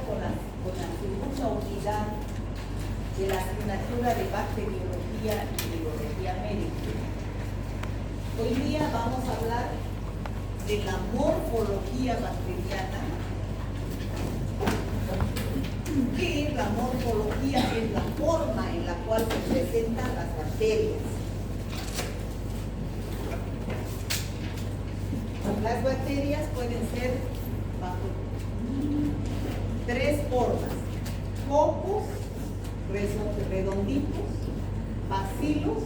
con la segunda unidad de la asignatura de bacteriología y biología médica. Hoy día vamos a hablar de la morfología bacteriana. ¿Qué es la morfología? Es la forma en la cual se presentan las bacterias. Las bacterias pueden ser bajo tres formas: cocos, redonditos, bacilos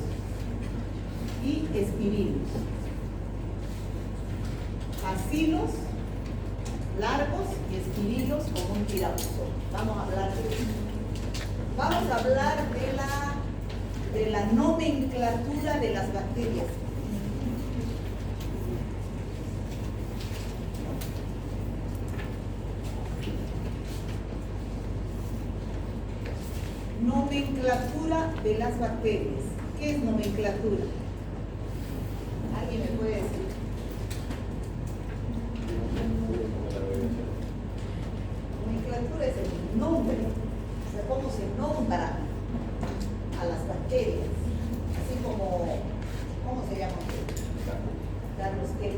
y espirilos. Bacilos largos y espirilos como un tirabuzón. Vamos a hablar de eso. Vamos a hablar de la nomenclatura de las bacterias. Nomenclatura de las bacterias. ¿Qué es nomenclatura? ¿Alguien me puede decir? Nomenclatura es el nombre, o sea, cómo se nombra a las bacterias. Así como, ¿cómo se llama usted? Carlos qué?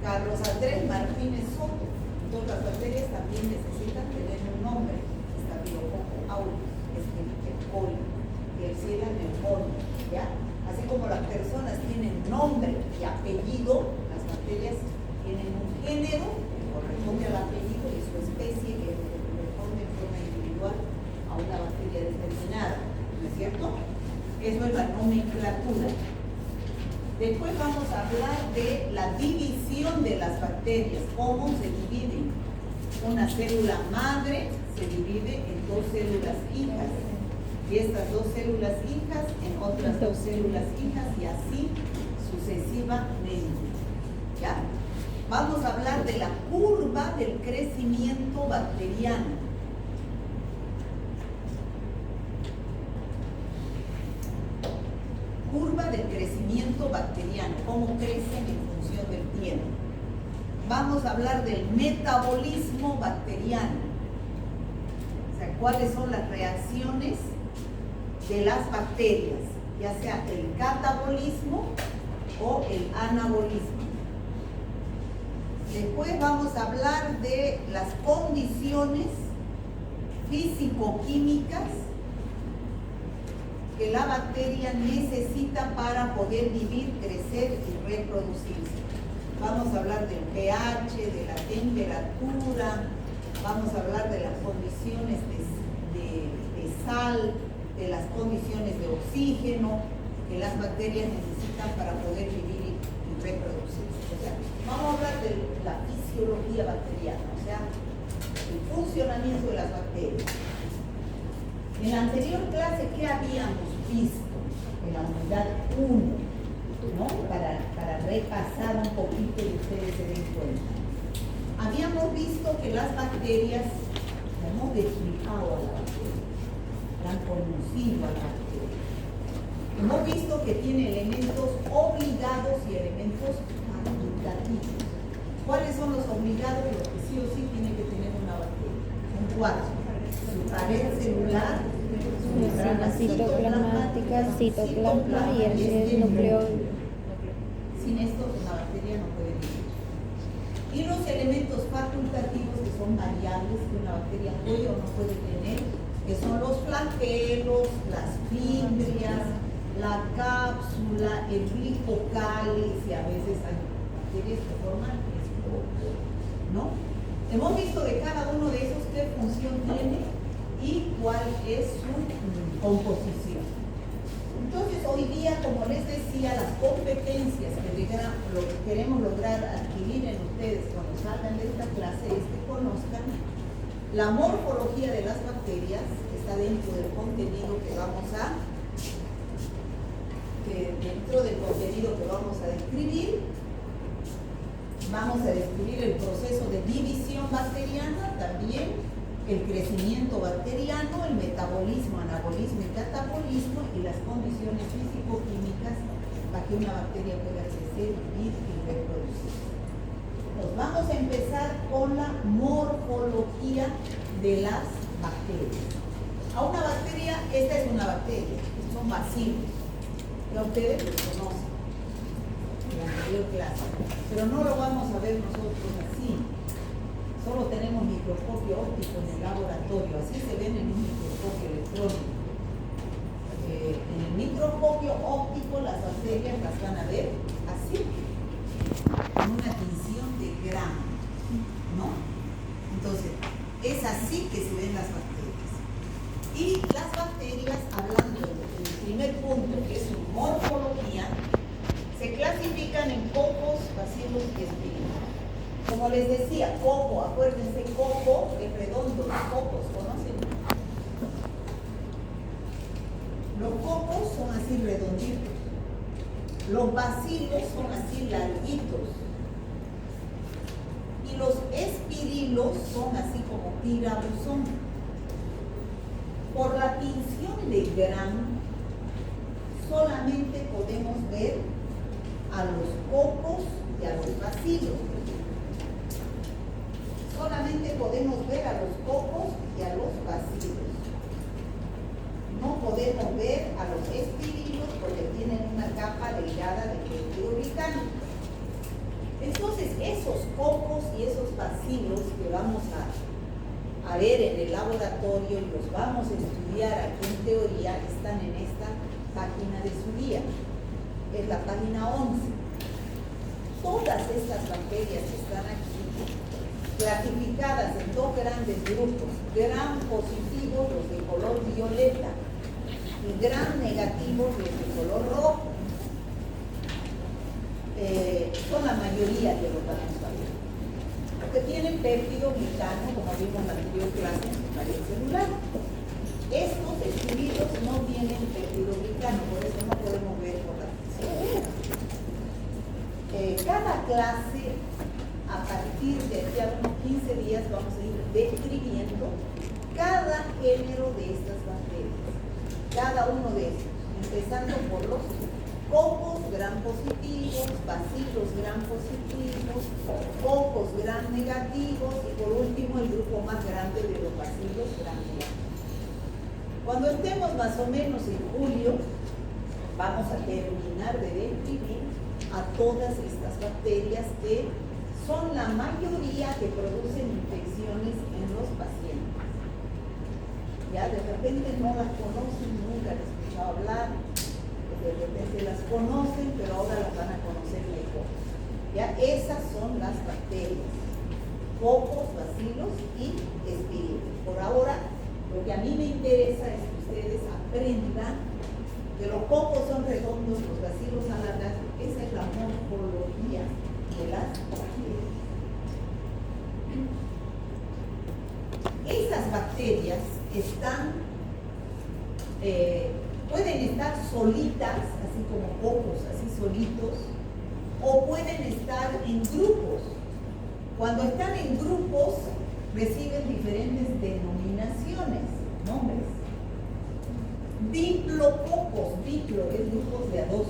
Carlos Andrés Martínez Soto. Todas las bacterias también necesitan tener un nombre: Staphylococcus aureus, Escherichia coli, Klebsiella pneumoniae, ¿ya? Así como las personas tienen nombre y apellido, las bacterias tienen un género que corresponde al apellido y su especie que corresponde en forma individual a una bacteria determinada, ¿no es cierto? Eso es la nomenclatura. Después vamos a hablar de la división de las bacterias, cómo se dividen. Una célula madre se divide en dos células hijas, y estas dos células hijas en otras dos células hijas, y así sucesivamente. ¿Ya? Vamos a hablar de la curva del crecimiento bacteriano. Curva del crecimiento bacteriano, cómo crecen en función del tiempo. Vamos a hablar del metabolismo bacteriano, o sea, cuáles son las reacciones de las bacterias, ya sea el catabolismo o el anabolismo. Después vamos a hablar de las condiciones físico-químicas que la bacteria necesita para poder vivir, crecer y reproducirse. Vamos a hablar del pH, de la temperatura, vamos a hablar de las condiciones de sal, de las condiciones de oxígeno que las bacterias necesitan para poder vivir y reproducirse. O sea, vamos a hablar de la fisiología bacteriana, o sea, el funcionamiento de las bacterias. En la anterior clase, ¿qué habíamos visto? En la unidad 1, ¿no? Para repasar un poquito y ustedes se den cuenta. Habíamos visto que las bacterias, hemos explicado a la bacteria, la han conocido a la bacteria. Hemos visto que tiene elementos obligados y elementos facultativos. ¿Cuáles son los obligados? Los que sí o sí tiene que tener una bacteria. Son cuatro: su pared celular, su membrana citoplasmática, citoplasma y el núcleo. Sin esto una bacteria no puede vivir. Y los elementos facultativos, que son variables, que una bacteria puede o no puede tener, que son los flagelos, las fimbrias, la cápsula, el glicocálice, y a veces hay bacterias que forman esporo, ¿no? Hemos visto de cada uno de esos qué función tiene y cuál es su composición. Entonces, hoy día, como les decía, las competencias que queremos lograr adquirir en ustedes cuando salgan de esta clase es que conozcan la morfología de las bacterias, que está dentro del contenido que vamos a describir. Vamos a describir el proceso de división bacteriana, también el crecimiento bacteriano, el metabolismo, anabolismo y catabolismo, y las condiciones físico-químicas para que una bacteria pueda crecer, vivir y reproducirse. Nos vamos Vamos a empezar con la morfología de las bacterias. A una bacteria, esta es una bacteria, son bacilos. Ya ustedes los conocen en la anterior clase, pero no lo vamos a ver nosotros así. Solo tenemos microscopio óptico en el laboratorio, así se ven en un microscopio electrónico. En el microscopio óptico las bacterias las van a ver así, con una tinción de gramo, ¿no? Entonces, es así que se ven las bacterias. Y las bacterias, hablando del primer punto, que es su morfología, se clasifican en cocos, bacilos y espirinos. Como les decía, coco, acuérdense, coco es redondo, los cocos, ¿conocen? Los cocos son así redonditos. Los bacilos son así larguitos. Y los espirilos son así como tirabuzón. Por la tinción de Gram, solamente podemos ver a los cocos y a los bacilos. Solamente podemos ver a los cocos y a los bacilos. No podemos ver a los espirilos porque tienen una capa delgada de péptido glicano. Entonces, esos cocos y esos bacilos que vamos a ver en el laboratorio y los vamos a estudiar aquí en teoría, están en esta página de su guía. Es la página 11. Todas estas bacterias que están aquí, clasificadas en dos grandes grupos, gram positivos, los de color violeta, y gram negativos, los de color rojo. Son la mayoría de los bacterias que tienen péptido glicano, como vimos en la anterior clase, en su pared celular. Estos espirilos no tienen péptido glicano, por eso no podemos ver por la tinción. Cada clase, a partir de aquí a unos 15 días, vamos a ir describiendo cada género de estas bacterias, cada uno de estos, empezando por los cocos gram positivos, bacilos gram positivos, cocos gram negativos y por último el grupo más grande de los bacilos gram negativos. Cuando estemos más o menos en julio, vamos a terminar de describir a todas estas bacterias que son la mayoría que producen infecciones en los pacientes. Ya de repente no las conocen, nunca les he escuchado hablar, de repente las conocen, pero ahora las van a conocer mejor. Ya esas son las bacterias, cocos, bacilos y espirilos. Por ahora, lo que a mí me interesa es que ustedes aprendan que los cocos son redondos, los bacilos alargados. Esa es la morfología de las bacterias. Esas bacterias pueden estar solitas, así como cocos, así solitos, o pueden estar en grupos. Cuando están en grupos, reciben diferentes denominaciones, nombres. Diplococos, diplo es grupos de a dos.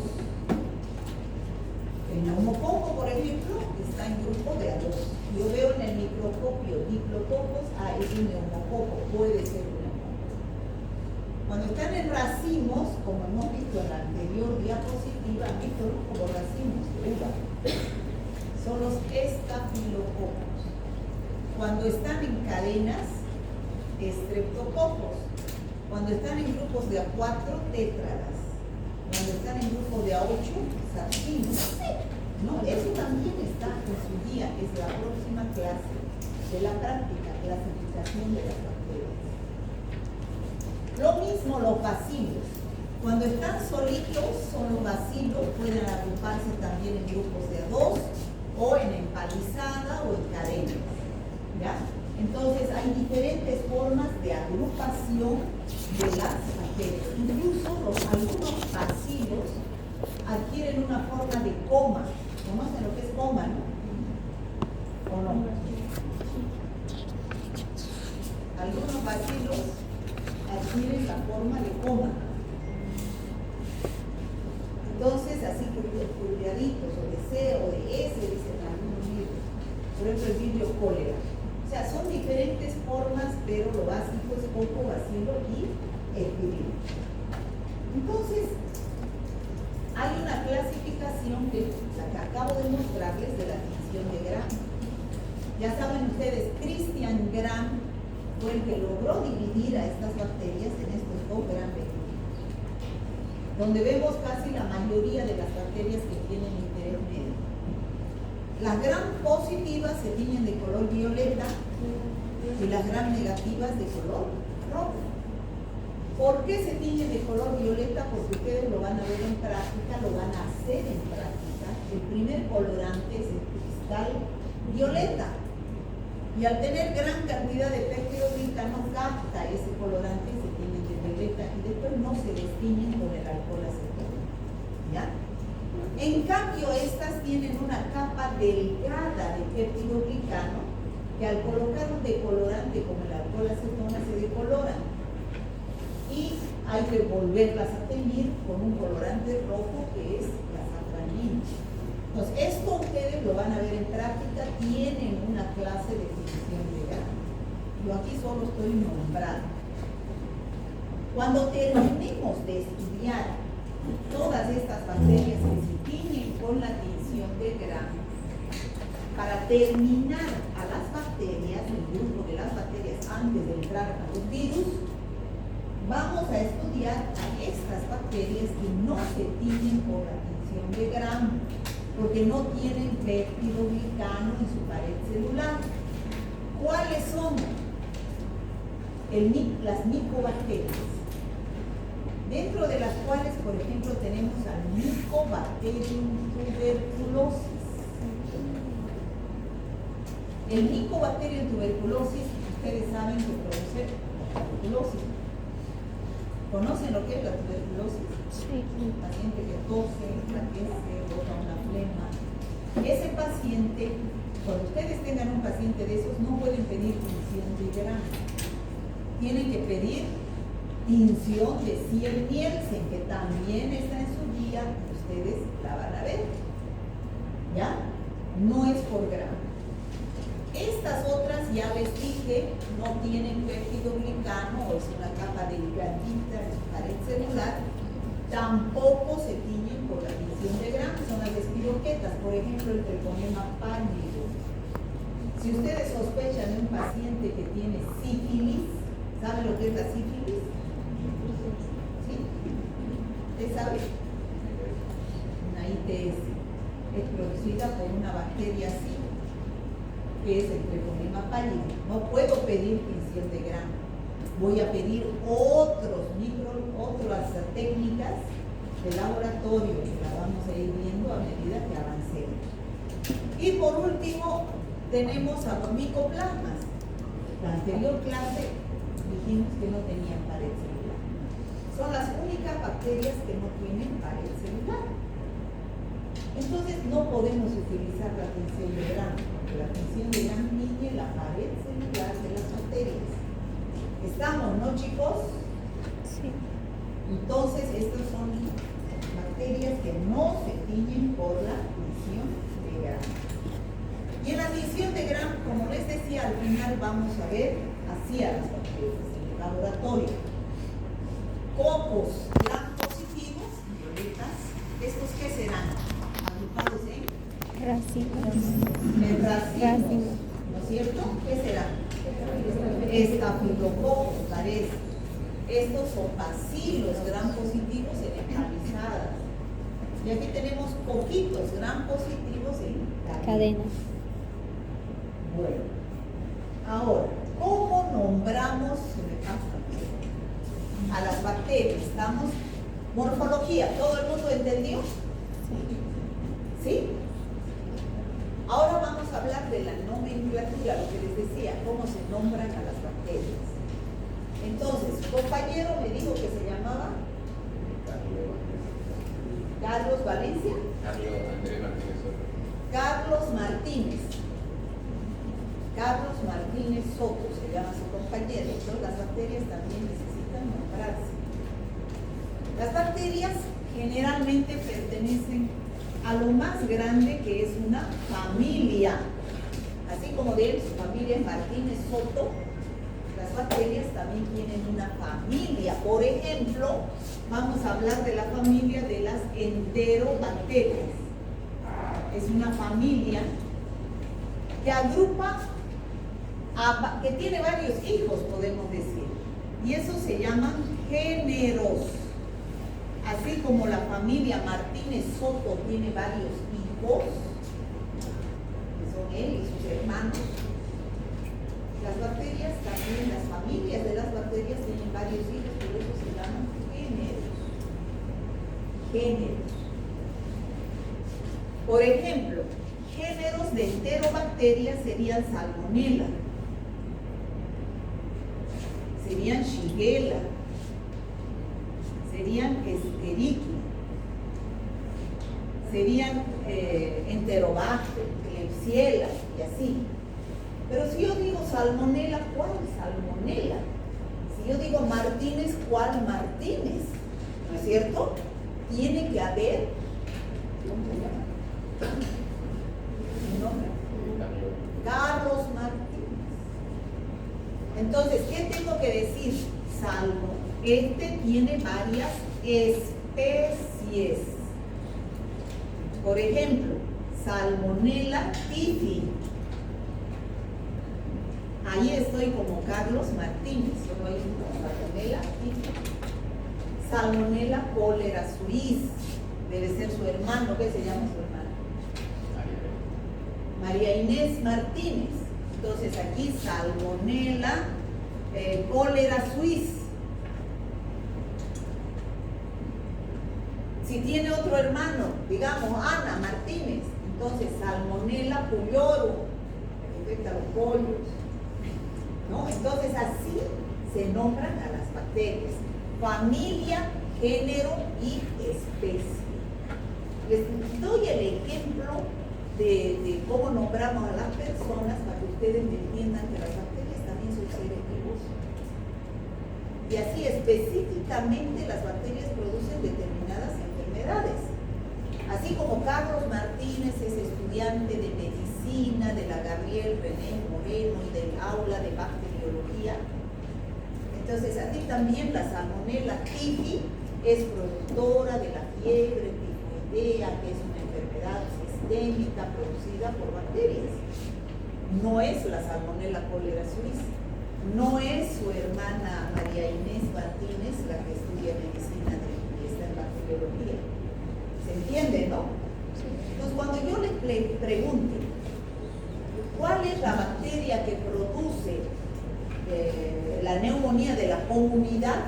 El neumococo, por ejemplo, está en grupo de a dos. Yo veo en el microscopio diplococos, es un neumococo, puede ser un neumococo. Cuando están en racimos, como hemos visto en la anterior diapositiva, han visto como racimos de uva, son los estafilococos. Cuando están en cadenas, estreptococos. Cuando están en grupos de A4, tétradas. Cuando están en grupos de A8, sardinos. No, eso también está en su guía, es la próxima clase de la práctica, clasificación de las bacterias. Lo mismo los bacilos. Cuando están solitos, son los bacilos, pueden agruparse también en grupos de A2 o en empalizada o en cadenas. ¿Ya? Entonces hay diferentes formas de agrupación de las bacterias. Incluso algunos bacilos adquieren una forma de coma. ¿Conocen lo que es coma, no? ¿O no? Algunos bacilos adquieren la forma de coma. Entonces, así que cuidaditos, o de C o de S, dicen algunos libros. Por ejemplo, cólera. O sea, son diferentes formas, pero lo básico es coco, bacilo y epidemia. Entonces, hay una clasificación que la que acabo de mostrarles de la tinción de Gram. Ya saben ustedes, Christian Gram fue el que logró dividir a estas bacterias en estos dos Gram pequeños, donde vemos casi la mayoría de las bacterias que tienen interés médico. Las Gram positivas se tiñen de color violeta y las Gram negativas de color rojo. ¿Por qué se tiñen de color violeta? Porque ustedes lo van a ver en práctica, lo van a hacer en práctica. El primer colorante es el cristal violeta. Y al tener gran cantidad de peptidoglicano capta ese colorante y se tiñen de violeta y después no se destiñen con el alcohol acetona. ¿Ya? En cambio, estas tienen una capa delgada de peptidoglicano que al colocar un decolorante como el alcohol acetona se decoloran. Y hay que volverlas a teñir con un colorante rojo que es la safranina. Entonces, esto ustedes lo van a ver en práctica, tienen una clase de tinción de Gram. Yo aquí solo estoy nombrando. Cuando terminemos de estudiar todas estas bacterias que se tiñen con la tinción de Gram, para terminar a las bacterias, el grupo de las bacterias antes de entrar a los virus, vamos a estudiar a estas bacterias que no se tiñen por la tinción de Gram, porque no tienen peptidoglicano en su pared celular. ¿Cuáles son? Las micobacterias, dentro de las cuales, por ejemplo, tenemos al Mycobacterium tuberculosis. El Mycobacterium tuberculosis, ustedes saben que produce tuberculosis. ¿Conocen lo que es la tuberculosis? Sí. Un paciente que tose, flaquece, bota una flema. Ese paciente, cuando ustedes tengan un paciente de esos, no pueden pedir tinción de Gram. Tienen que pedir tinción de Cier-Nielsen, que también está en su guía, ustedes la van a ver. ¿Ya? No es por Gram. Estas otras, ya les dije, no tienen peptidoglicano, o es una capa delgadita en su pared celular, tampoco se tiñen por la tinción de Gram, son las espiroquetas, por ejemplo, el treponema pálido. Si ustedes sospechan de un paciente que tiene sífilis, ¿saben lo que es la sífilis? ¿Sí? ¿Usted sabe? Una ITS es producida por una bacteria así, que es el treponema pálido. No puedo pedir tinción de Gram. Voy a pedir otras técnicas de laboratorio que la vamos a ir viendo a medida que avancemos. Y por último, tenemos a los micoplasmas. La anterior clase dijimos que no tenían pared celular. Son las únicas bacterias que no tienen pared celular. Entonces no podemos utilizar la tinción de Gram, porque la tinción de Gram tiñe la pared celular de las bacterias. ¿Estamos, no, chicos? Sí. Entonces estas son bacterias que no se tiñen por la tinción de Gram. Y en la tinción de Gram, como les decía, al final vamos a ver así a las bacterias en el laboratorio. Cocos Gram positivos, violetas, ¿estos qué serán? Agrupados en racimos, ¿no es cierto? ¿Qué será? Estafilococos, parece. Estos son bacilos Gram positivos en encamisadas. Y aquí tenemos poquitos Gram positivos en cadenas. Bueno, ahora, ¿cómo nombramos a las bacterias? Estamos, morfología, ¿todo el mundo entendió? ¿Sí? Ahora vamos a hablar de la nomenclatura, lo que les decía, cómo se nombran a las bacterias. Entonces, su compañero me dijo que se llamaba Carlos Valencia. Carlos Martínez. Carlos Martínez Soto se llama su compañero. Entonces, las bacterias también necesitan nombrarse. Las bacterias generalmente pertenecen a lo más grande, que es una familia. así como de él, su familia es Martínez Soto, las bacterias también tienen una familia. Por ejemplo, vamos a hablar de la familia de las enterobacterias. Es una familia que agrupa, que tiene varios hijos, podemos decir. Y eso se llaman géneros. Así como la familia Martínez Soto tiene varios hijos, que son él y sus hermanos, las bacterias también, las familias de las bacterias tienen varios hijos, por eso se llaman géneros. Géneros. Por ejemplo, géneros de enterobacterias serían Salmonella, serían Shigella, serían Escherichia, serían Enterobacter, Klebsiella y así. Pero si yo digo Salmonella, ¿cuál Salmonella? Si yo digo Martínez, ¿cuál Martínez? ¿No es cierto? Tiene que haber, ¿cómo se llama? ¿Mi nombre? Carlos Martínez. Entonces, ¿qué tengo que decir? Salvo, este tiene varias especies. Por ejemplo, Salmonella typhi. Ahí estoy como Carlos Martínez, solo hay Salmonella typhi. Salmonella cholera suis, debe ser su hermano. ¿Qué se llama su hermano? María Inés Martínez. Entonces aquí Salmonella cholera suis. Si tiene otro hermano, digamos Ana Martínez, entonces Salmonella pullorum, que infecta los pollos, ¿no? Entonces así se nombran a las bacterias: familia, género y especie. Les doy el ejemplo de cómo nombramos a las personas para que ustedes me entiendan que las bacterias también son seres vivos. Y así específicamente las bacterias producen determinadas enfermedades. Así como Carlos Martínez es estudiante de medicina de la Gabriel René Moreno y del aula de bacteriología, entonces así también la Salmonella typhi es productora de la fiebre tifoidea, que es una enfermedad sistémica producida por bacterias. No es la Salmonella cholera suis, no es su hermana María Inés Martínez la que estudia medicina y está en bacteriología. ¿Se entiende, no? Entonces, cuando yo les pregunte cuál es la bacteria que produce la neumonía de la comunidad,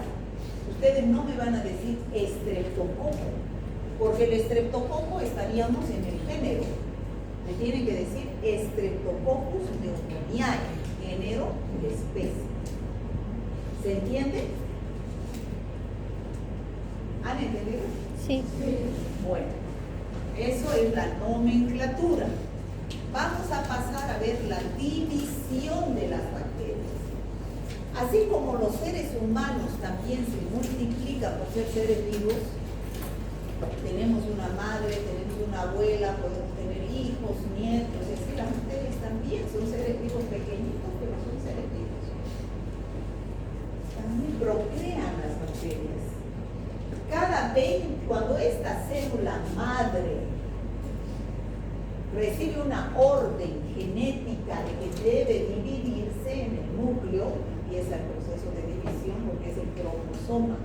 ustedes no me van a decir estreptococo, porque el estreptococo estaríamos en el género. Me tienen que decir Streptococcus pneumoniae, género y especie. ¿Se entiende? ¿Han entendido? Sí. Bueno, eso es la nomenclatura. Vamos a pasar a ver la división de las bacterias. Así como los seres humanos también se multiplican por ser seres vivos, tenemos una madre, tenemos una abuela, podemos tener hijos, nietos, es decir, las bacterias también son seres vivos pequeñitos, pero son seres vivos. También procrean las bacterias. Cuando esta célula madre recibe una orden genética de que debe dividirse en el núcleo, empieza el proceso de división porque es el cromosoma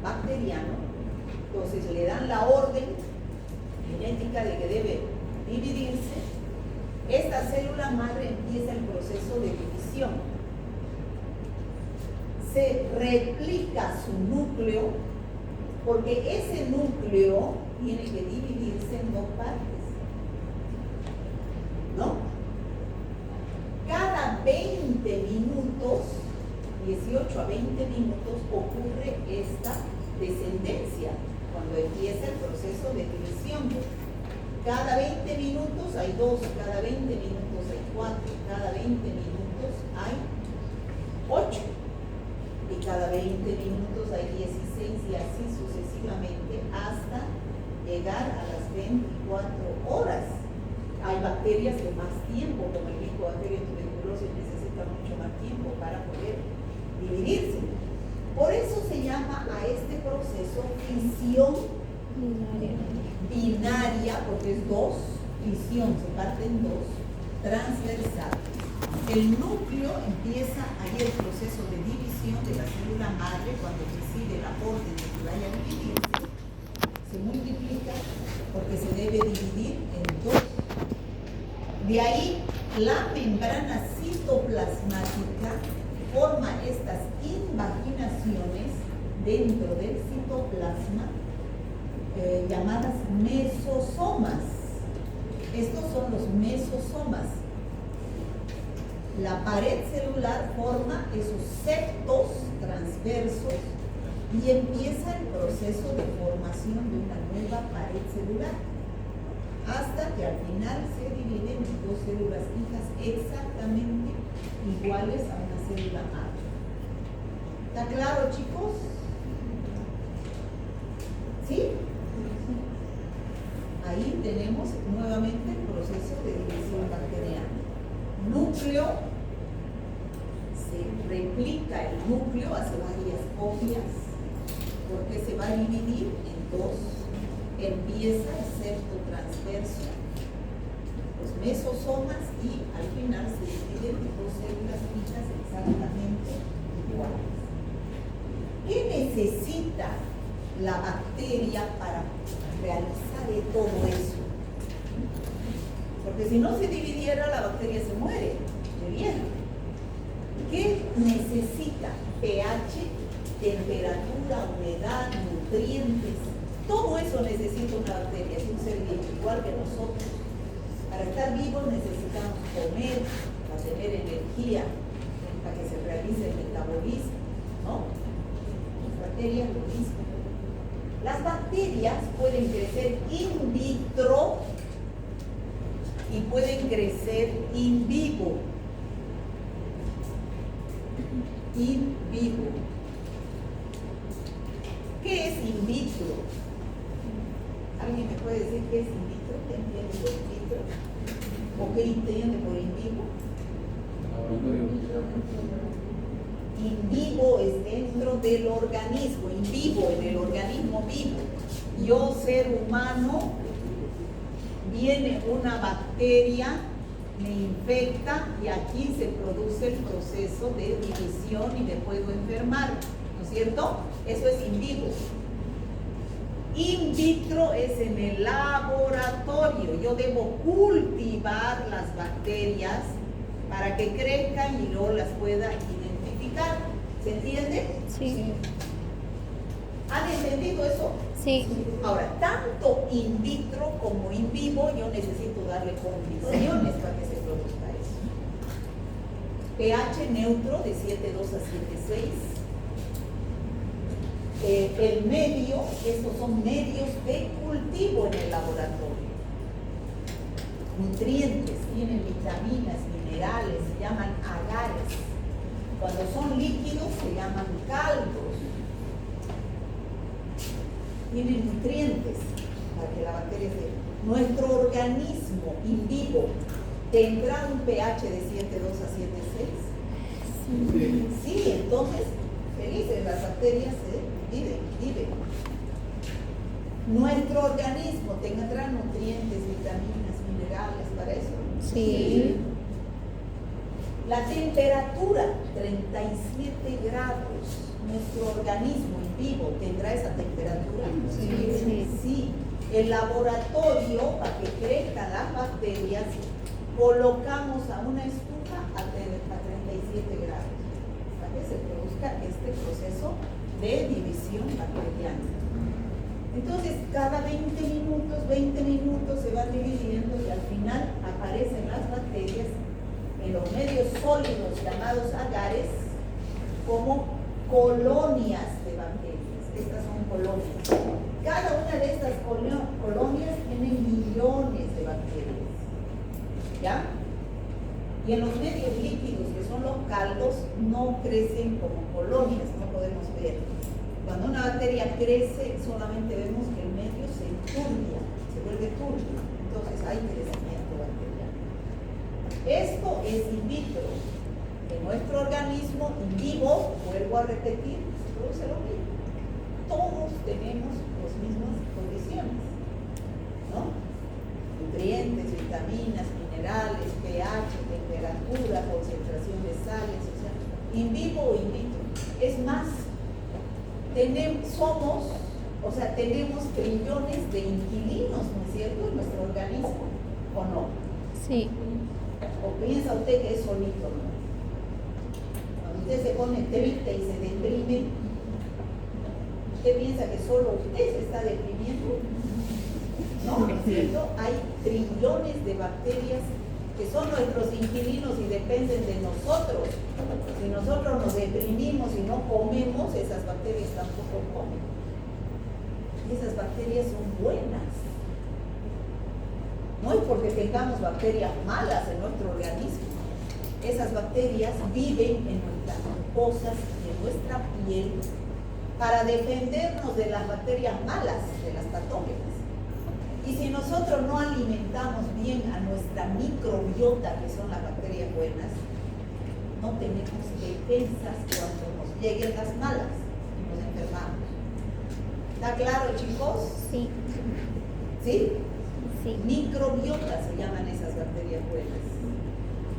bacteriano. Entonces le dan la orden genética de que debe dividirse. Esta célula madre empieza el proceso de división. Se replica su núcleo porque ese núcleo tiene que dividirse en dos partes, ¿no? Cada 20 minutos, 18 a 20 minutos, ocurre esta descendencia, cuando empieza el proceso de división. Cada 20 minutos hay 2, cada 20 minutos hay 4, cada 20 minutos hay 8, y cada 20 minutos hay 16, y así sucesivamente hasta llegar a las 24 horas. Hay bacterias de más tiempo, como el Mycobacterium necesita mucho más tiempo para poder dividirse. Por eso se llama a este proceso fisión binaria, porque es dos, fisión, se parte en dos, transversal. El núcleo empieza ahí el proceso de división de la célula madre cuando recibe el aporte de que vaya a dividirse, se multiplica porque se debe dividir en dos. De ahí la membrana citoplasmática forma estas invaginaciones dentro del citoplasma llamadas mesosomas. Estos son los mesosomas. La pared celular forma esos septos transversos y empieza el proceso de formación de una nueva pared celular, hasta que al final se dividen en dos células hijas exactamente iguales a una célula madre. ¿Está claro, chicos? ¿Sí? Ahí tenemos nuevamente el proceso de división bacteriana. Núcleo, se replica el núcleo, hace varias copias, porque se va a dividir en dos. Empieza el septo transverso, los mesosomas, y al final se dividen en dos células hijas exactamente iguales. ¿Qué necesita la bacteria para realizar todo eso? Porque si no se dividiera, la bacteria se muere de vieja. ¿Qué necesita? pH, temperatura, humedad, nutrientes. Todo eso necesita una bacteria, es un ser vivo, igual que nosotros. Para estar vivos necesitamos comer, para tener energía, para que se realice el metabolismo, ¿no? Las bacterias lo mismo. Las bacterias pueden crecer in vitro y pueden crecer in vivo. In vivo. ¿Qué es in vitro? ¿Alguien me puede decir qué es in vitro? ¿Qué entiende por in vitro? ¿O qué entiende por in vivo? In vivo es dentro del organismo, in vivo, en el organismo vivo. Yo, ser humano, viene una bacteria, me infecta y aquí se produce el proceso de división y me puedo enfermar, ¿no es cierto? Eso es in vivo. In vitro es en el laboratorio. Yo debo cultivar las bacterias para que crezcan y luego las pueda identificar. ¿Se entiende? Sí. ¿Han entendido eso? Sí. Ahora, tanto in vitro como in vivo, yo necesito darle condiciones para que se produzca eso. pH neutro de 7,2 a 7,6. El medio, estos son medios de cultivo en el laboratorio. Nutrientes, tienen vitaminas, minerales, se llaman agares. Cuando son líquidos se llaman caldos. Tienen nutrientes para que la bacteria se... Nuestro organismo in vivo tendrá un pH de 7,2 a 7,6. Sí, entonces, felices, las bacterias se viven. Nuestro organismo tendrá nutrientes, vitaminas, minerales para eso. Sí. La temperatura, 37 grados. Nuestro organismo en vivo tendrá esa temperatura. Sí. El laboratorio, para que crezcan las bacterias, colocamos a una estufa a 37 grados para que se produzca este proceso de división bacteriana. Entonces, cada 20 minutos se van dividiendo y al final aparecen las bacterias en los medios sólidos llamados agares como colonias de bacterias. Estas son colonias. Cada una de estas colonias tiene millones de bacterias. ¿Ya? Y en los medios líquidos, que son los caldos, no crecen como colonias, no podemos ver. Cuando una bacteria crece, solamente vemos que el medio se enturbia, se vuelve turbio. Entonces hay crecimiento bacteriano. Esto es in vitro. En nuestro organismo vivo, vuelvo a repetir, se produce lo mismo. Todos tenemos las mismas condiciones, ¿no? Nutrientes, vitaminas, minerales, pH, temperatura, concentración de sales, o sea, in vivo o in vitro. Es más, tenemos trillones de inquilinos, ¿no es cierto?, en nuestro organismo, ¿o no? Sí. ¿O piensa usted que es solito, no? Cuando usted se pone triste y se deprime, ¿usted piensa que solo usted se está deprimiendo? No, ¿no es cierto? Hay trillones de bacterias que son nuestros inquilinos y dependen de nosotros. Si nosotros nos deprimimos y no comemos, esas bacterias tampoco comen. Y esas bacterias son buenas. No es porque tengamos bacterias malas en nuestro organismo. Esas bacterias viven en nuestras mucosas y en nuestra piel para defendernos de las bacterias malas, de las patógenas. Y si nosotros no alimentamos bien a nuestra microbiota, que son las bacterias buenas, no tenemos defensas cuando nos lleguen las malas y nos enfermamos. ¿Está claro, chicos? Sí. ¿Sí? Sí. Microbiota se llaman esas bacterias buenas.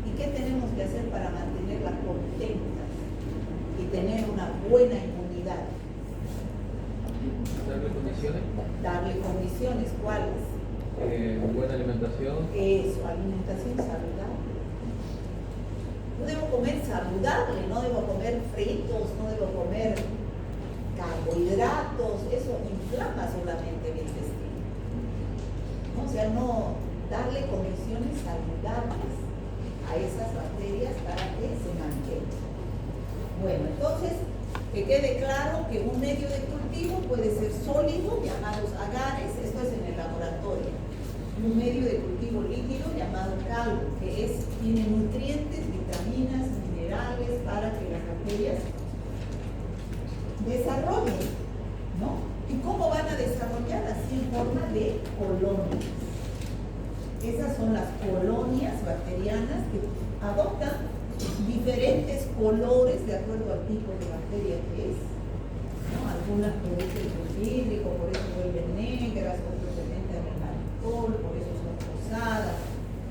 ¿Y qué tenemos que hacer para mantenerlas contentas y tener una buena inmunidad? ¿Darle condiciones? Darle condiciones, ¿cuáles? Buena alimentación. Eso, alimentación saludable. Yo debo comer saludable, no debo comer fritos, no debo comer carbohidratos, eso inflama solamente el intestino. ¿No? O sea, no darle condiciones saludables a esas bacterias para que se mantengan. Bueno, entonces, que quede claro que un medio de cultivo puede ser sólido, llamados agares, esto es en el laboratorio. Un medio de cultivo líquido llamado caldo, que tiene nutrientes, vitaminas, minerales para que las bacterias desarrollen, ¿no? ¿Y cómo van a desarrollar? Así en forma de colonias. Esas son las colonias bacterianas que adoptan diferentes colores de acuerdo al tipo de bacteria que es, ¿no? Algunas producen hídrico, por eso vuelven negras, otros se meten en alcohol, por eso son rosadas,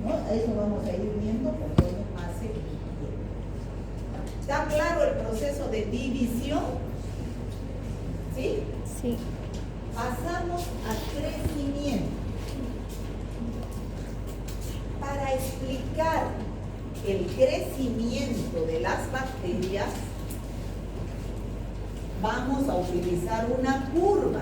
¿no? A eso vamos a ir viendo conforme pase el tiempo. ¿Está claro el proceso de división? ¿Sí? Sí. Pasamos a crecimiento. Para explicar el crecimiento de las bacterias, vamos a utilizar una curva.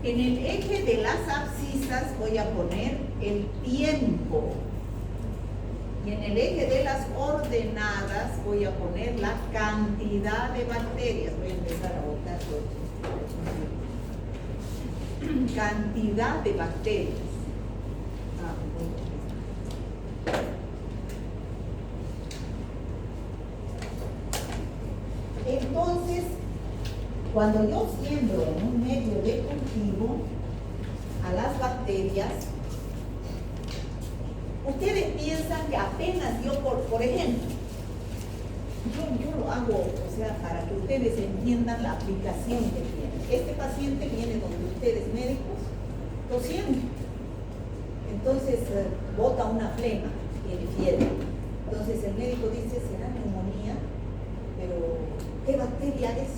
En el eje de las abscisas voy a poner el tiempo. Y en el eje de las ordenadas voy a poner la cantidad de bacterias. Voy a empezar a botar todo. Cantidad de bacterias. Entonces, cuando yo siembro en un medio de cultivo a las bacterias, ustedes piensan que apenas yo, por ejemplo, yo lo hago, o sea, para que ustedes entiendan la aplicación que tiene. Este paciente viene donde ustedes médicos tosiendo. Entonces bota una flema, tiene fiebre. Entonces el médico dice, ¿será neumonía? Pero, ¿qué bacteria es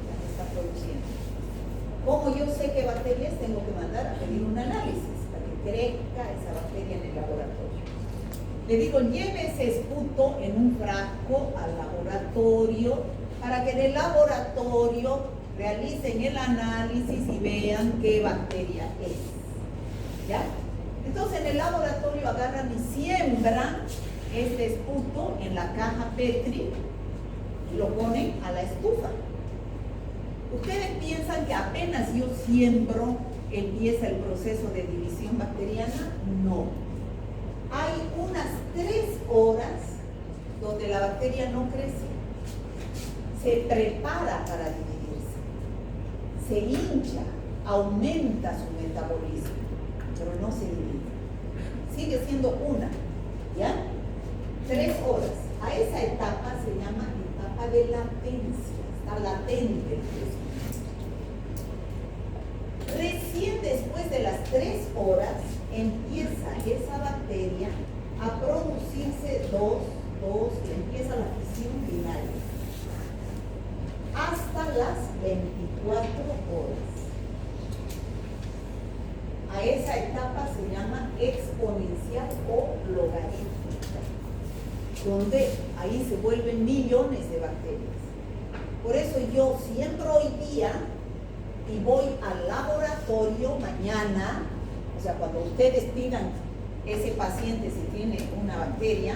la que está produciendo? ¿Cómo yo sé qué bacteria es? Tengo que mandar a pedir un análisis para que crezca esa bacteria en el laboratorio. Le digo, lleve ese esputo en un frasco al laboratorio para que en el laboratorio realicen el análisis y vean qué bacteria es. ¿Ya? Entonces en el laboratorio agarran y siembran este esputo en la caja Petri y lo ponen a la estufa. ¿Ustedes piensan que apenas yo siembro empieza el proceso de división bacteriana? No. hay unas 3 horas donde la bacteria no crece, se prepara para dividirse, se hincha, aumenta su metabolismo, pero no se divide. Sigue siendo una, ¿ya? 3 horas. A esa etapa se llama etapa de latencia, está latente el crecimiento. Recién después de las 3 horas empieza esa bacteria a producirse dos, y empieza la fisión binaria hasta las 24 horas. A esa etapa se llama exponencial o logarítmica, donde ahí se vuelven millones de bacterias. Por eso yo siembro hoy día y voy al laboratorio mañana, o sea, cuando ustedes pidan ese paciente si tiene una bacteria,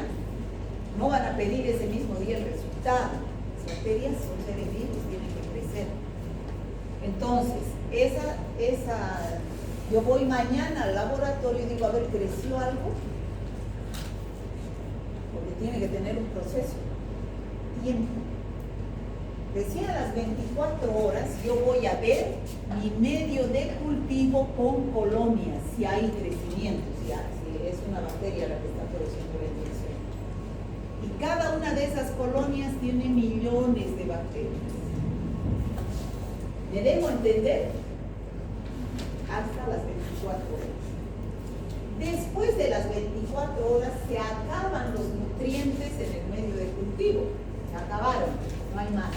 no van a pedir ese mismo día el resultado. Las bacterias son seres vivos, tienen que crecer. Entonces, yo voy mañana al laboratorio y digo, a ver, ¿creció algo? Porque tiene que tener un proceso, tiempo. Recién a las 24 horas yo voy a ver mi medio de cultivo con colonias, si hay crecimiento, si es una bacteria la que está produciendo la infección. Y cada una de esas colonias tiene millones de bacterias. ¿Me dejo entender? Hasta las 24 horas. Después de las 24 horas se acaban los nutrientes en el medio de cultivo. Se acabaron, no hay más.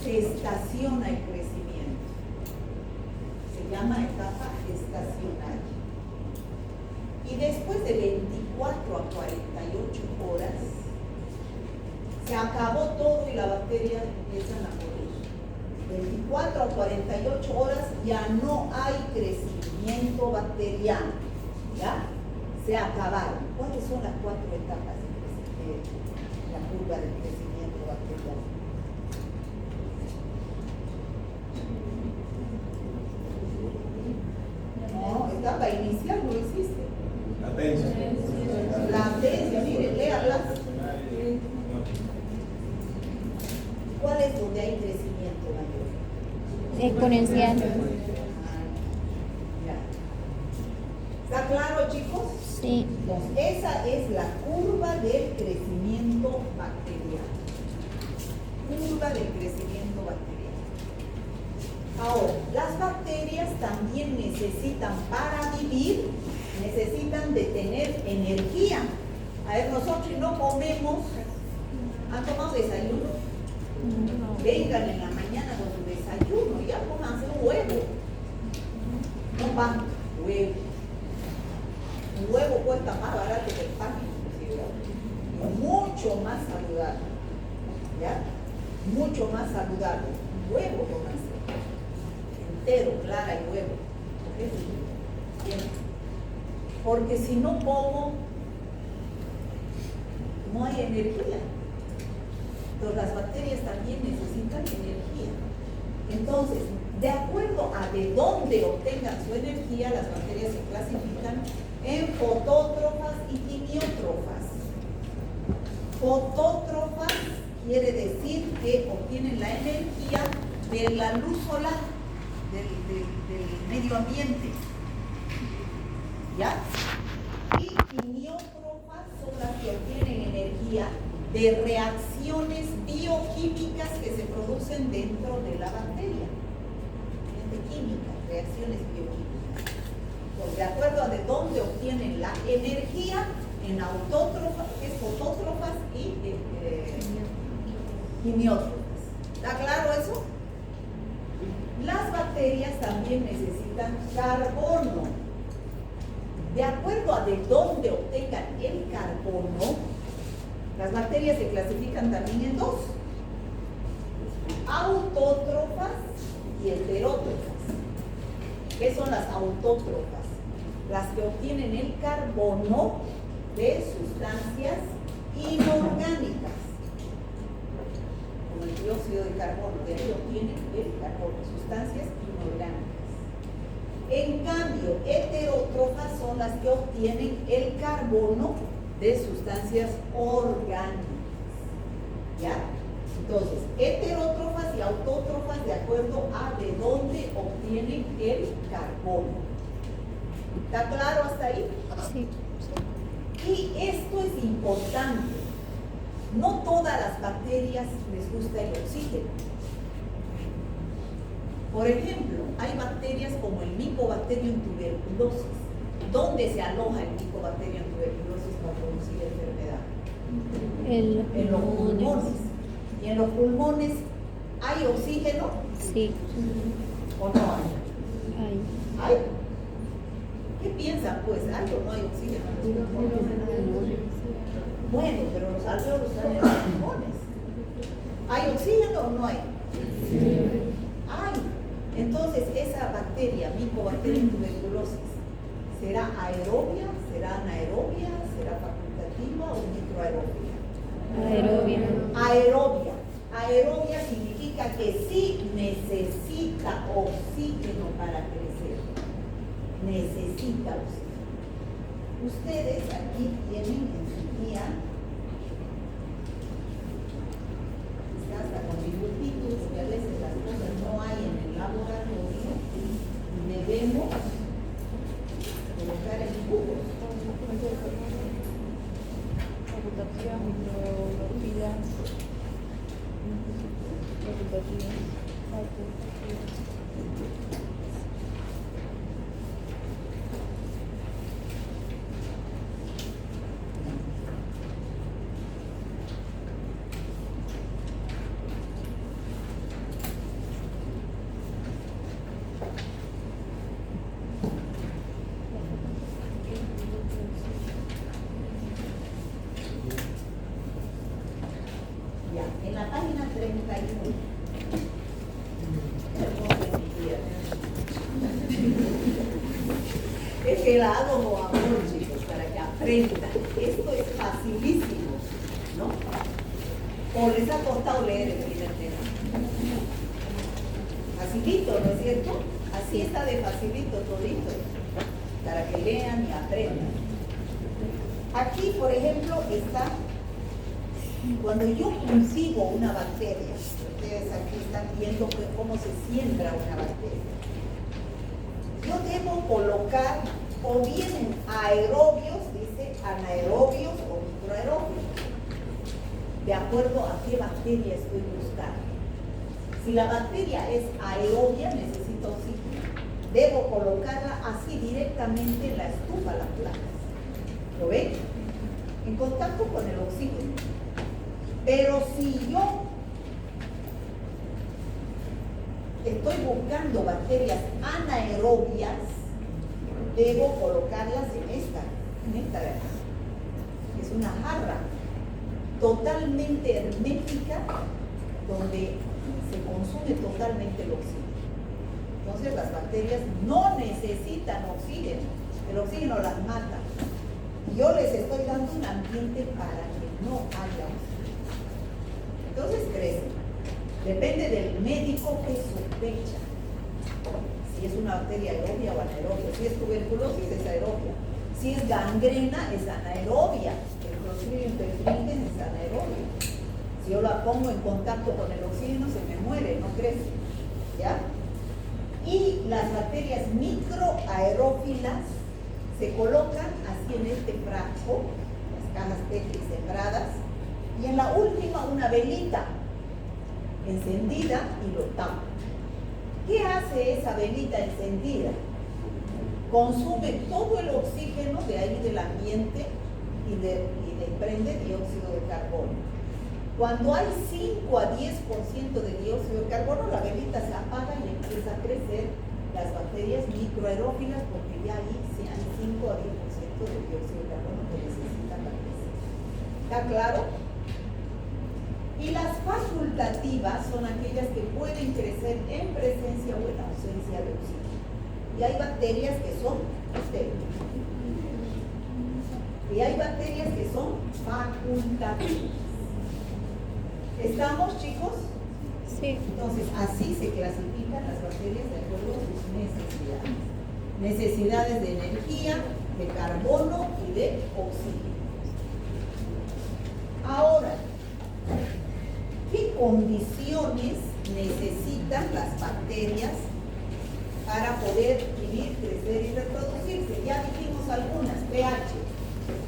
Se estaciona el crecimiento. Se llama etapa estacionaria. Y después de 24 a 48 horas, se acabó todo y la bacteria empieza a morir. 24 a 48 horas ya no hay crecimiento bacteriano, ¿ya? Se acabaron. ¿Cuáles son las 4 etapas de la curva del crecimiento bacteriano? No, etapa inicial no existe. Latencia, miren, léanlas. ¿Cuál es donde hay crecimiento mayor? Exponencial. Ya. ¿Está claro, chicos? Sí. Entonces, esa es la curva del crecimiento bacteriano. Curva del crecimiento bacteriano. Ahora, las bacterias también necesitan, para vivir, necesitan de tener energía. A ver, nosotros no comemos. ¿Han tomado desayuno? Vengan en la mañana con su desayuno, ya pónganse un huevo. No pan, huevo. Un huevo cuesta más barato que el pan, inclusive. Y mucho más saludable. ¿Ya? Mucho más saludable. Un huevo pónganse. Entero, clara y huevo. ¿Ok? Bien. Porque si no como, no hay energía. Entonces las bacterias también necesitan energía. Entonces, de acuerdo a de dónde obtengan su energía, las bacterias se clasifican en fotótrofas y quimiótrofas. Fotótrofas quiere decir que obtienen la energía de la luz solar, del medio ambiente. ¿Ya? Y quimiótrofas son las que obtienen energía de reacciones bioquímicas que se producen dentro de la bacteria. Químicas, reacciones bioquímicas. Pues de acuerdo a de dónde obtienen la energía, en autótrofas, que es fotótrofas y quimiótrofas. ¿Está claro eso? Las bacterias también necesitan carbono. De acuerdo a de dónde obtengan el carbono, las bacterias se clasifican también en dos: autótrofas y heterótrofas. ¿Qué son las autótrofas? Las que obtienen el carbono de sustancias inorgánicas, como el dióxido de carbono, de ahí obtienen el carbono, sustancias inorgánicas. En cambio, heterótrofas son las que obtienen el carbono de sustancias orgánicas. ¿Ya? Entonces, heterótrofas y autótrofas de acuerdo a de dónde obtienen el carbono. ¿Está claro hasta ahí? Sí. Y esto es importante. No todas las bacterias les gusta el oxígeno. Por ejemplo, hay bacterias como el Mycobacterium tuberculosis. ¿Dónde se aloja el Mycobacterium tuberculosis para producir enfermedad? En los pulmones. ¿Y en los pulmones hay oxígeno? Sí. ¿O no hay? Ay. ¿Hay? ¿Qué piensan pues? ¿Hay o no hay oxígeno en los pulmones? Bueno, pero los alveolos están en los pulmones. ¿Hay oxígeno o no hay? Hay. Entonces, esa bacteria, Mycobacterium tuberculosis, ¿será aerobia, será anaerobia, será facultativa o microaerobia? Aerobia. Aerobia. Aerobia significa que sí necesita oxígeno para crecer. Necesita oxígeno. Ustedes aquí tienen en su guía, está hasta con dibujitos, porque a veces las cosas no hay en el laboratorio y debemos colocar en dibujos. Facultativa, microbiología, facultativa, Ya, en la página 31. Es que la hago con amor, chicos, para que aprendan. Esto es facilísimo, ¿no? ¿O les ha costado leer el primer tema? Facilito, ¿no es cierto? Así está de facilito todito, para que lean y aprendan. Aquí, por ejemplo, está, cuando yo cultivo una bacteria, ustedes aquí están viendo cómo se siembra una bacteria. Yo debo colocar o bien aerobios, dice anaerobios o microaerobios, de acuerdo a qué bacteria estoy buscando. Si la bacteria es aerobia, necesita oxígeno. Debo colocarla así directamente en la estufa, las placas. ¿Lo ven? En contacto con el oxígeno. Pero si yo estoy buscando bacterias anaerobias, debo colocarlas en esta de acá. Es una jarra totalmente hermética donde se consume totalmente el oxígeno. Entonces las bacterias no necesitan oxígeno, el oxígeno las mata. Yo les estoy dando un ambiente para que no haya oxígeno. Entonces crecen. Depende del médico que sospecha. Si es una bacteria aerobia o anaerobia. Si es tuberculosis, es aerobia. Si es gangrena, es anaerobia. El Clostridium perfringens es anaerobia. Si yo la pongo en contacto con el oxígeno, se me muere, no crece. ¿Ya? Y las bacterias microaerófilas se colocan así en este frasco, las cajas Petri sembradas, y en la última una velita encendida y lo tapa. ¿Qué hace esa velita encendida? Consume todo el oxígeno de ahí del ambiente y desprende dióxido de carbono. Cuando hay 5 a 10% de dióxido de carbono, la velita se apaga y empieza a crecer las bacterias microaerófilas, porque ya ahí sí hay 5 a 10% de dióxido de carbono que necesitan la crecer. ¿Está claro? Y las facultativas son aquellas que pueden crecer en presencia o en ausencia de oxígeno. Y hay bacterias que son estériles. Y hay bacterias que son facultativas. ¿Estamos, chicos? Sí. Entonces, así se clasifican las bacterias de acuerdo a sus necesidades. necesidades de energía, de carbono y de oxígeno. Ahora, ¿qué condiciones necesitan las bacterias para poder vivir, crecer y reproducirse? Ya dijimos algunas, pH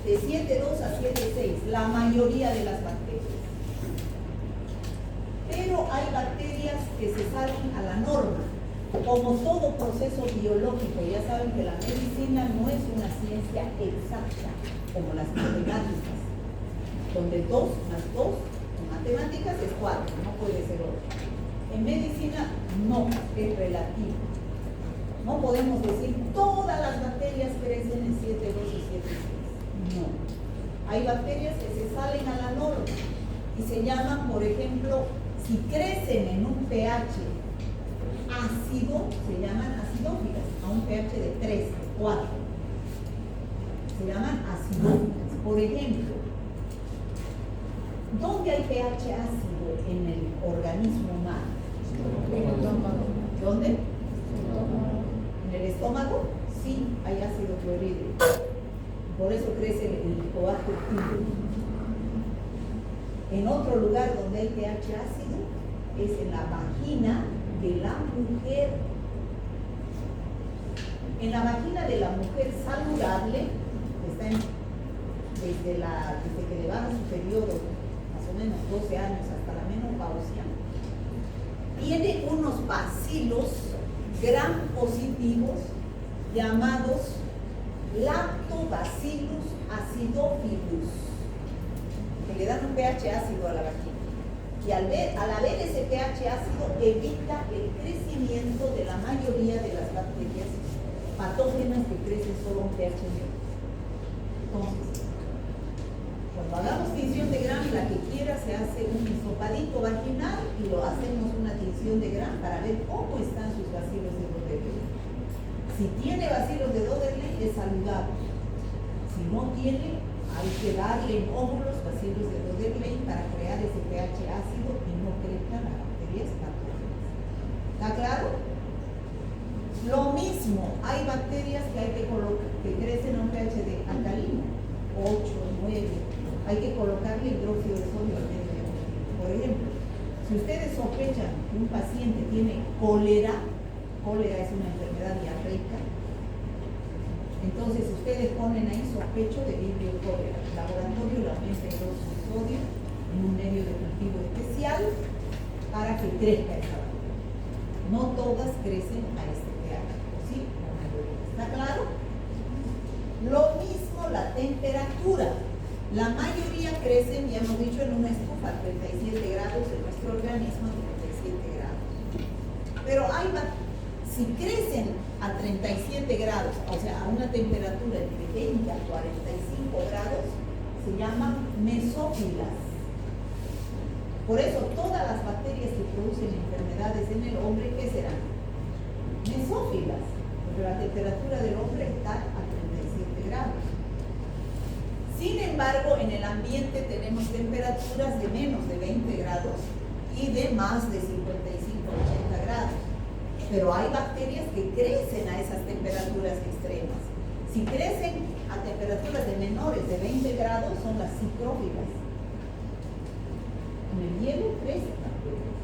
de 7,2 a 7,6, la mayoría de las bacterias. Pero hay bacterias que se salen a la norma, como todo proceso biológico. Ya saben que la medicina no es una ciencia exacta, como las matemáticas, donde 2 más 2 en matemáticas es 4, no puede ser 8. En medicina no, es relativo. No podemos decir todas las bacterias crecen en 7,2 y 7,6. No. Hay bacterias que se salen a la norma y se llaman, por ejemplo, si crecen en un pH ácido, se llaman acidófilas, a un pH de 3, de 4. Se llaman acidófilas. Por ejemplo, ¿dónde hay pH ácido en el organismo humano? ¿Dónde? ¿En el estómago? Sí, hay ácido clorhídrico. Por eso crece el coágulo. En otro lugar donde hay pH ácido es en la vagina de la mujer. En la vagina de la mujer saludable, que está desde que le baja su periodo, más o menos 12 años hasta la menopausia, tiene unos bacilos gram positivos llamados Lactobacillus acidophilus, que le dan un pH ácido a la vagina. Y al haber ese pH ácido evita el crecimiento de la mayoría de las bacterias patógenas que crecen solo a un pH neutro. Entonces, cuando hagamos tinción de Gram, la que quiera se hace un hisopadito vaginal y lo hacemos una tinción de Gram para ver cómo están sus bacilos de Doederley. Si tiene bacilos de Doederley es saludable. Si no tiene, hay que darle en óvulos bacilos de Doederley para crear ese pH ácido y no crezcan las bacterias patógenas. ¿Está claro? Lo mismo, hay bacterias que hay que colocar, que crecen a un pH de alcalino, 8, 9. Hay que colocarle hidróxido de sodio al medio ambiente. Por ejemplo, si ustedes sospechan que un paciente tiene cólera es una enfermedad diarreica, entonces ustedes ponen ahí sospecho de vibrio cólera. El laboratorio le aumenta hidróxido de sodio en un medio de cultivo especial para que crezca esa bacteria. No todas crecen a este pH, ¿sí? La mayoría. ¿Está claro? Lo mismo la temperatura. La mayoría crecen, ya hemos dicho, en una estufa a 37 grados, en nuestro organismo a 37 grados. Pero si crecen a 37 grados, o sea, a una temperatura entre 20 a 45 grados, se llaman mesófilas. Por eso, todas las bacterias que producen enfermedades en el hombre, ¿qué serán? Mesófilas, porque la temperatura del hombre está a 37 grados. Sin embargo, en el ambiente tenemos temperaturas de menos de 20 grados y de más de 55-80 grados. Pero hay bacterias que crecen a esas temperaturas extremas. Si crecen a temperaturas de menores de 20 grados, son las cicrófilas. En el hielo crecen bacterias.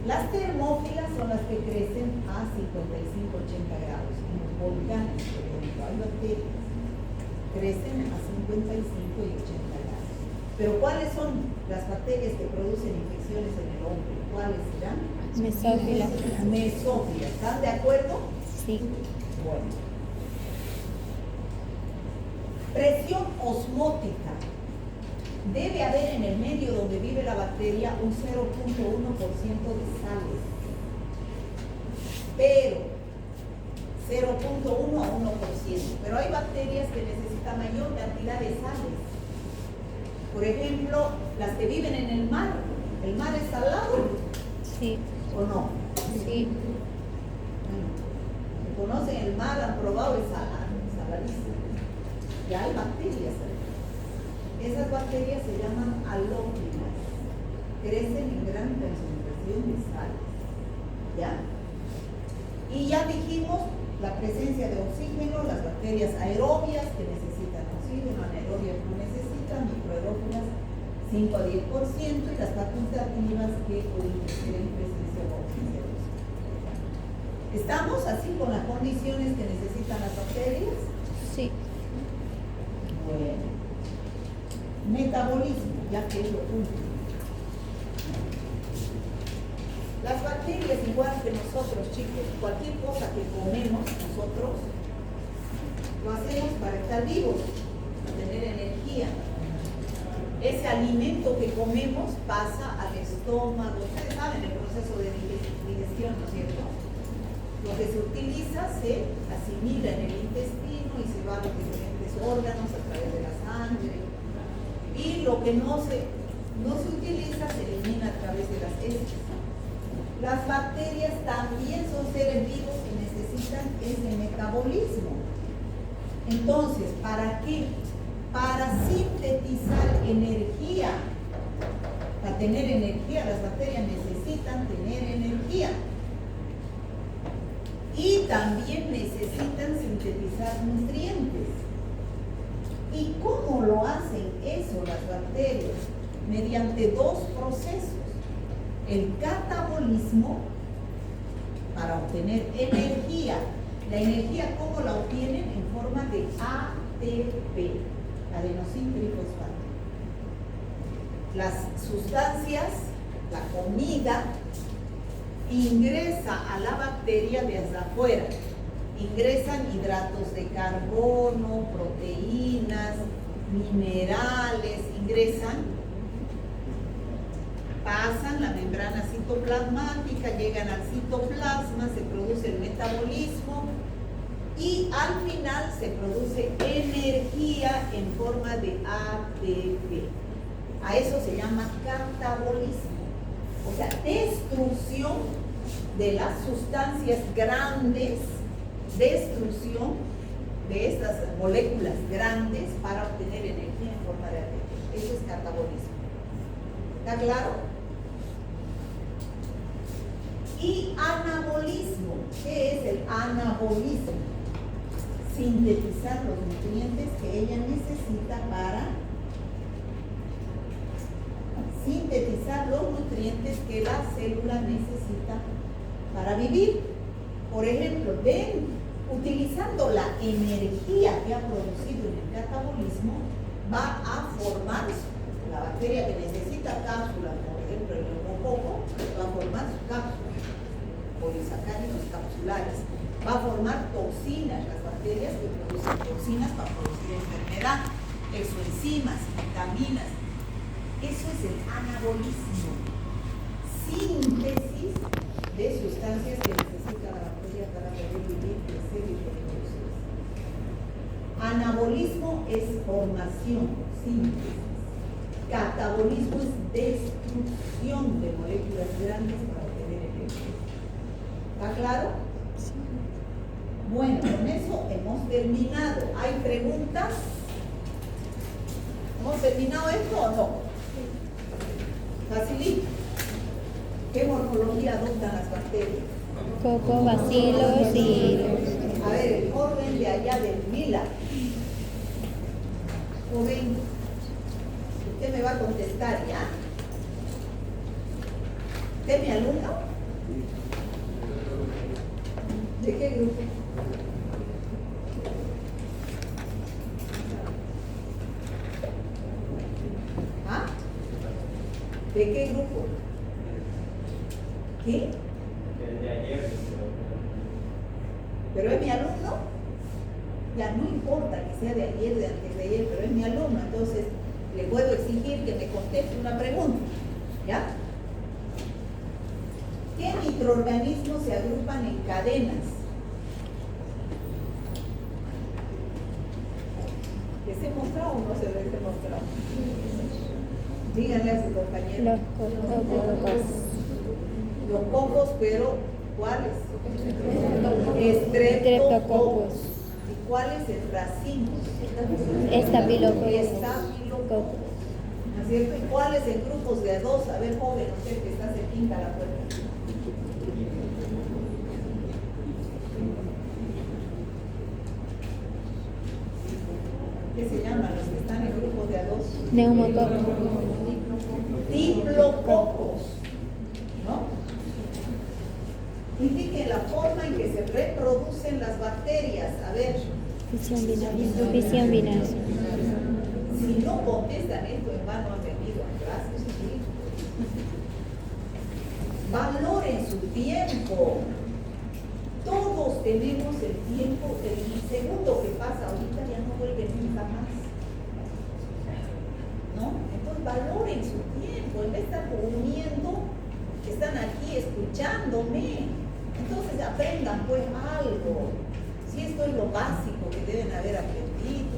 Las termófilas son las que crecen a 55-80 grados. En los volcanes, por ejemplo, hay bacterias crecen a 55 y 80 grados. Pero ¿cuáles son las bacterias que producen infecciones en el hombre? ¿Cuáles serán? Mesófilas. Mesófilas. ¿Están de acuerdo? Sí. Bueno. Presión osmótica. Debe haber en el medio donde vive la bacteria un 0.1% de sales. Pero 0.1 a 1%. Pero hay bacterias que necesitan mayor cantidad de sales. Por ejemplo, las que viven en el mar. ¿El mar es salado? Sí. ¿O no? Sí. Bueno, conocen el mar, han probado el saladísimo. Ya hay bacterias ahí. Esas bacterias se llaman halófilas. Crecen en gran concentración de sales. ¿Ya? Y ya dijimos la presencia de oxígeno, las bacterias aerobias que necesitan oxígeno, anaerobias no necesitan, microaeróbias 5 a 10% y las facultativas que pueden crecer en presencia o ausencia de oxígeno. ¿Estamos así con las condiciones que necesitan las bacterias? Sí. Bueno. Metabolismo, ya que es lo último. Las bacterias, igual que nosotros, chicos, cualquier cosa que comemos nosotros, lo hacemos para estar vivos, para tener energía. Ese alimento que comemos pasa al estómago. Ustedes saben el proceso de digestión, ¿no es cierto? Lo que se utiliza se asimila en el intestino y se va a los diferentes órganos a través de la sangre. Y lo que no se utiliza se elimina a través de las heces. Las bacterias también son seres vivos que necesitan ese metabolismo. Entonces, ¿para qué? Para sintetizar energía. Para tener energía, las bacterias necesitan tener energía. Y también necesitan sintetizar nutrientes. ¿Y cómo lo hacen eso las bacterias? Mediante dos procesos. El catabolismo, para obtener energía. La energía, ¿cómo la obtienen? En forma de ATP, adenosíntrifosfato. Las sustancias, la comida, ingresa a la bacteria desde afuera. Ingresan hidratos de carbono, proteínas, minerales, ingresan, pasan la membrana citoplasmática, llegan al citoplasma, se produce el metabolismo y al final se produce energía en forma de ATP. A eso se llama catabolismo, o sea, destrucción de las sustancias grandes, destrucción de estas moléculas grandes para obtener energía en forma de ATP. Eso es catabolismo. ¿Está claro? Y anabolismo. ¿Qué es el anabolismo? Sintetizar los nutrientes que ella necesita para sintetizar los nutrientes que la célula necesita para vivir. Por ejemplo, utilizando la energía que ha producido en el catabolismo, va a formar la bacteria que necesita cápsulas, por ejemplo el neumococo, va a formar sus cápsulas, polisacáridos capsulares, va a formar toxinas, las bacterias que producen toxinas para producir enfermedad, exoenzimas, vitaminas. Eso es el anabolismo, síntesis de sustancias que necesita la bacteria para poder vivir, crecer y reproducirse. Anabolismo es formación, síntesis. Catabolismo es destrucción de moléculas grandes para obtener energía. ¿Está claro? Sí. Bueno, con eso hemos terminado. ¿Hay preguntas? ¿Hemos terminado esto o no? Facilito. ¿Qué morfología adoptan las bacterias? Coco, bacilos y... A ver, el orden de allá del Mila. Joven, usted me va a contestar, ¿ya? ¿Usted es mi alumno? ¿De qué grupo? ¿Ah? ¿De qué grupo? ¿Qué? De ayer. ¿Pero es mi alumno? Ya no importa que sea de ayer, de antes de ayer, pero es mi alumno, entonces le puedo exigir que me conteste una pregunta, ¿ya? ¿Qué microorganismos se agrupan en cadenas? ¿Les he mostrado o no se les he mostrado? Díganle a su compañero. los cocos. Los cocos, pero ¿cuáles? Streptococcus. ¿Y cuál es el racimo? Estafilococcus. Estafilococcus. ¿No es cierto? ¿Y cuáles en grupos de dos? A ver, joven, usted que está cerquita a la puerta. ¿Qué se llaman los que están en grupos de a dos? Neumococos. Diplococos, ¿no? Indique la forma en que se reproducen las bacterias. A ver, Fisión binaria. Fisión binaria. si no contestan esto, en vano han venido a clases. ¿Sí? Valoren su tiempo. Todos tenemos el tiempo, el segundo que pasa ahorita ya no vuelve nunca más. ¿No? Entonces valoren su tiempo, en vez de estar durmiendo, están aquí escuchándome. Entonces aprendan pues algo. Si esto es lo básico que deben haber aprendido.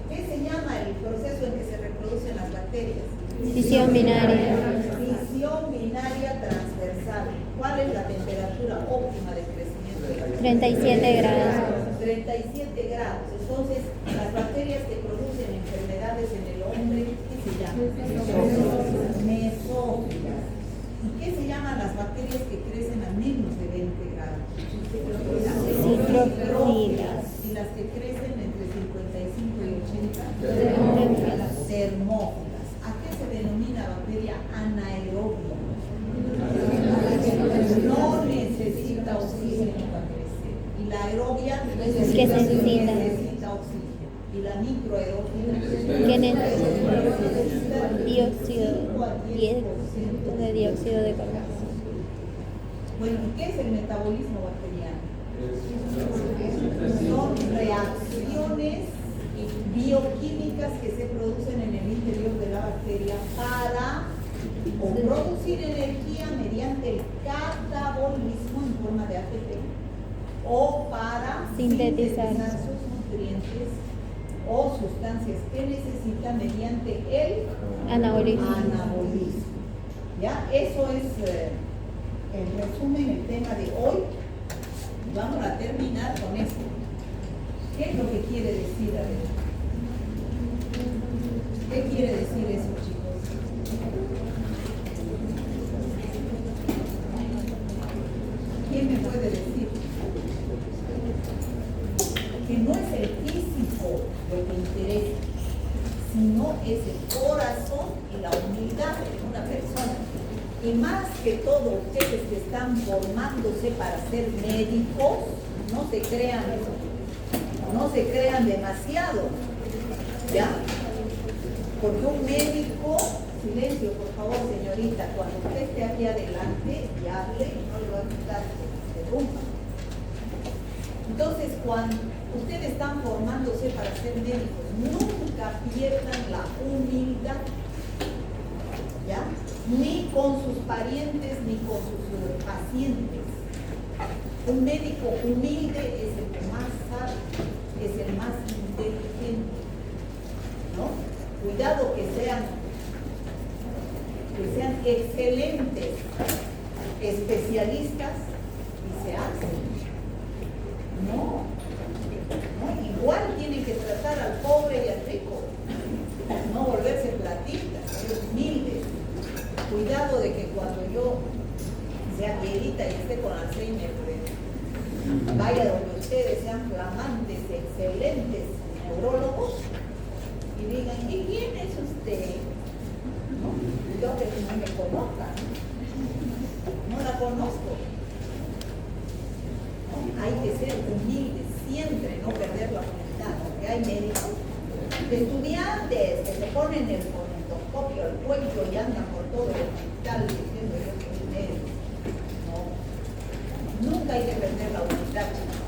¿Qué se llama el proceso en que se reproducen las bacterias? Fisión binaria. Fisión binaria transversal. ¿Cuál es la temperatura óptima de crecimiento de la bacteria? 37 grados. 37 grados. Entonces, las bacterias que producen enfermedades en el hombre, ¿qué se llaman? Mesófilas. ¿Y qué se llaman las bacterias que crecen a menos de 20 grados? Citrófilas. Y las que crecen entre 55 y 80, Termófilas. termófilas. ¿A qué se denomina bacteria anaerobia? No necesita oxígeno para crecer. Y la aerobia Que necesita. necesita oxígeno. Y la microaerobia Que necesita dióxido, 10% de dióxido de carbono. Bueno, ¿qué es el metabolismo bacteriano? Son reacciones bioquímicas que se producen en el interior de la bacteria para o producir energía mediante el catabolismo en forma de ATP o para Sintetizar sus nutrientes o sustancias que necesitan mediante el anabolismo. anabolismo. ¿Ya? Eso es en resumen el tema de hoy. Vamos a terminar con esto. ¿Qué es lo que quiere decir? A ver. ¿Qué quiere decir eso, chicos? ¿Quién me puede decir? Que no es el físico lo que interesa, sino es el corazón y la humildad de una persona. Y más que todo, ustedes que están formándose para ser médicos, no se crean eso, no se crean demasiado, ¿ya? Porque un médico, silencio por favor señorita, cuando usted esté aquí adelante y hable, no le va a gustar que se interrumpa. Entonces, cuando ustedes están formándose para ser médicos, nunca pierdan la humildad, ¿ya? Ni con sus parientes, ni con sus pacientes. Un médico humilde es el que más sabe, es el más inteligente, ¿no? Cuidado que sean excelentes especialistas y se hacen. No, igual tienen que tratar al pobre y al rico, no volverse platistas, ser humildes. Cuidado de que cuando yo sea viejita y esté con Alzheimer, vaya donde ustedes sean flamantes, excelentes neurólogos y digan, ¿y quién es usted? ¿No? Yo que no me conozcan, no la conozco. ¿No? Hay que ser humildes, siempre no perder la humildad, porque hay médicos, estudiantes que se ponen el fonendoscopio al cuello y andan por todo el hospital diciendo yo que soy médico. No, nunca hay que perder la humildad, chicos.